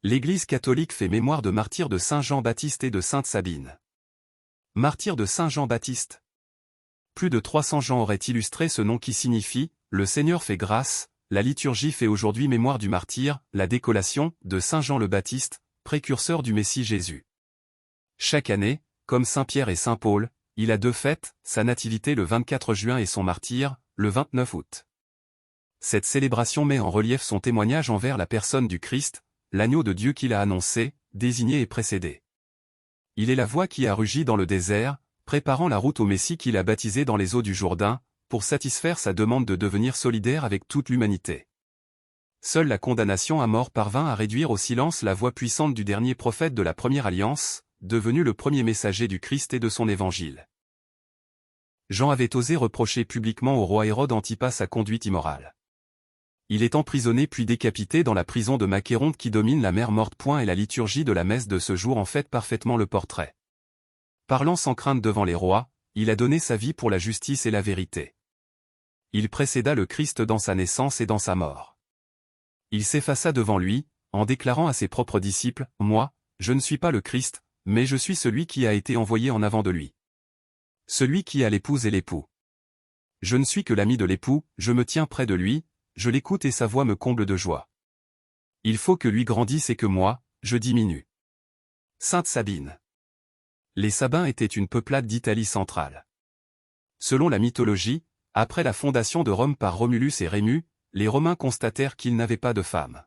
L'Église catholique fait mémoire de martyrs de Saint Jean-Baptiste et de Sainte Sabine. Martyrs de Saint Jean-Baptiste. Plus de 300 gens auraient illustré ce nom qui signifie « Le Seigneur fait grâce ». La liturgie fait aujourd'hui mémoire du martyr, la décollation, de Saint Jean le Baptiste, précurseur du Messie Jésus. Chaque année, comme Saint Pierre et Saint Paul, il a deux fêtes, sa nativité le 24 juin et son martyre, le 29 août. Cette célébration met en relief son témoignage envers la personne du Christ, l'agneau de Dieu qu'il a annoncé, désigné et précédé. Il est la voix qui a rugi dans le désert, préparant la route au Messie qu'il a baptisé dans les eaux du Jourdain, pour satisfaire sa demande de devenir solidaire avec toute l'humanité. Seule la condamnation à mort parvint à réduire au silence la voix puissante du dernier prophète de la première alliance, devenu le premier messager du Christ et de son évangile. Jean avait osé reprocher publiquement au roi Hérode Antipas sa conduite immorale. Il est emprisonné puis décapité dans la prison de Macéronte qui domine la mer Morte. Et la liturgie de la messe de ce jour en fait parfaitement le portrait. Parlant sans crainte devant les rois, il a donné sa vie pour la justice et la vérité. Il précéda le Christ dans sa naissance et dans sa mort. Il s'effaça devant lui, en déclarant à ses propres disciples, « Moi, je ne suis pas le Christ, mais je suis celui qui a été envoyé en avant de lui. Celui qui a l'épouse et l'époux. Je ne suis que l'ami de l'époux, je me tiens près de lui, je l'écoute et sa voix me comble de joie. Il faut que lui grandisse et que moi, je diminue. » Sainte Sabine. Les Sabins étaient une peuplade d'Italie centrale. Selon la mythologie, après la fondation de Rome par Romulus et Rémus, les Romains constatèrent qu'ils n'avaient pas de femmes.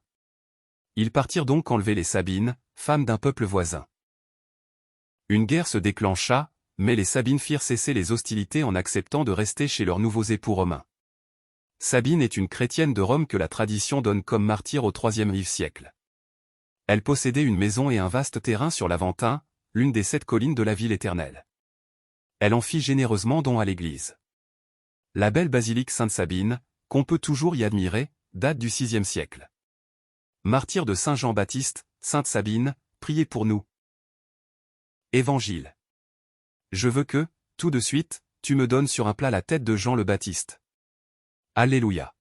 Ils partirent donc enlever les Sabines, femmes d'un peuple voisin. Une guerre se déclencha, mais les Sabines firent cesser les hostilités en acceptant de rester chez leurs nouveaux époux romains. Sabine est une chrétienne de Rome que la tradition donne comme martyre au IIIe siècle. Elle possédait une maison et un vaste terrain sur l'Aventin, l'une des 7 collines de la ville éternelle. Elle en fit généreusement don à l'Église. La belle basilique Sainte-Sabine, qu'on peut toujours y admirer, date du VIe siècle. Martyr de Saint Jean-Baptiste, Sainte Sabine, priez pour nous. Évangile. Je veux que, tout de suite, tu me donnes sur un plat la tête de Jean le Baptiste. Alléluia.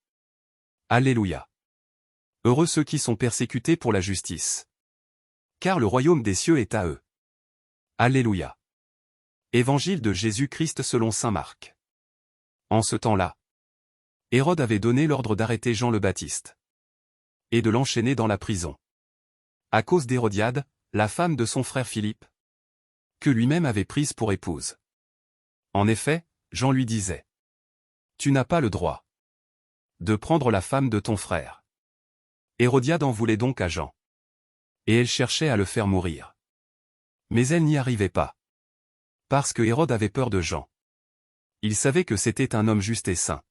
Alléluia. Heureux ceux qui sont persécutés pour la justice. Car le royaume des cieux est à eux. Alléluia. Évangile de Jésus-Christ selon saint Marc. En ce temps-là, Hérode avait donné l'ordre d'arrêter Jean le Baptiste et de l'enchaîner dans la prison, à cause d'Hérodiade, la femme de son frère Philippe, que lui-même avait prise pour épouse. En effet, Jean lui disait : « Tu n'as pas le droit de prendre la femme de ton frère. » Hérodiade en voulait donc à Jean, et elle cherchait à le faire mourir. Mais elle n'y arrivait pas, parce que Hérode avait peur de Jean. Il savait que c'était un homme juste et saint.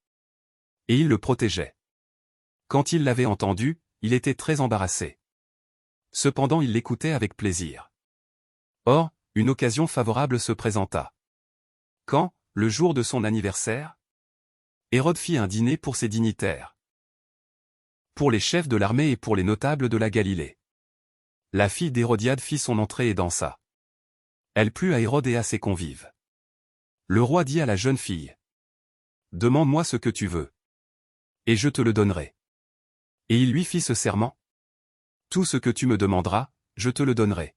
Et il le protégeait. Quand il l'avait entendu, il était très embarrassé. Cependant il l'écoutait avec plaisir. Or, une occasion favorable se présenta. Quand, le jour de son anniversaire, Hérode fit un dîner pour ses dignitaires, pour les chefs de l'armée et pour les notables de la Galilée. La fille d'Hérodiade fit son entrée et dansa. Elle plut à Hérode et à ses convives. Le roi dit à la jeune fille : « Demande-moi ce que tu veux, et je te le donnerai. » Et il lui fit ce serment : « Tout ce que tu me demanderas, je te le donnerai,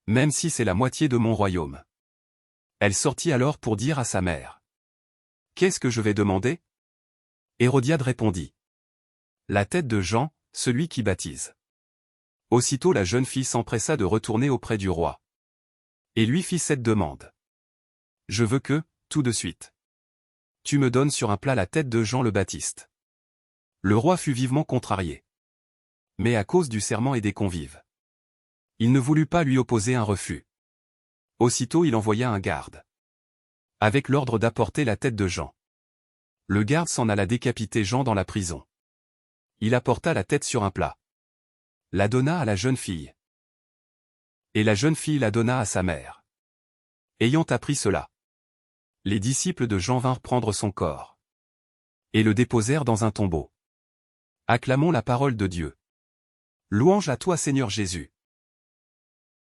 même si c'est la moitié de mon royaume. » Elle sortit alors pour dire à sa mère : « Qu'est-ce que je vais demander ?» Hérodiade répondit : « La tête de Jean, celui qui baptise. » Aussitôt la jeune fille s'empressa de retourner auprès du roi, et lui fit cette demande : « Je veux que, tout de suite, tu me donnes sur un plat la tête de Jean le Baptiste. » Le roi fut vivement contrarié, mais à cause du serment et des convives, il ne voulut pas lui opposer un refus. Aussitôt il envoya un garde, avec l'ordre d'apporter la tête de Jean. Le garde s'en alla décapiter Jean dans la prison. Il apporta la tête sur un plat, la donna à la jeune fille, et la jeune fille la donna à sa mère. Ayant appris cela, les disciples de Jean vinrent prendre son corps, et le déposèrent dans un tombeau. Acclamons la parole de Dieu. Louange à toi Seigneur Jésus.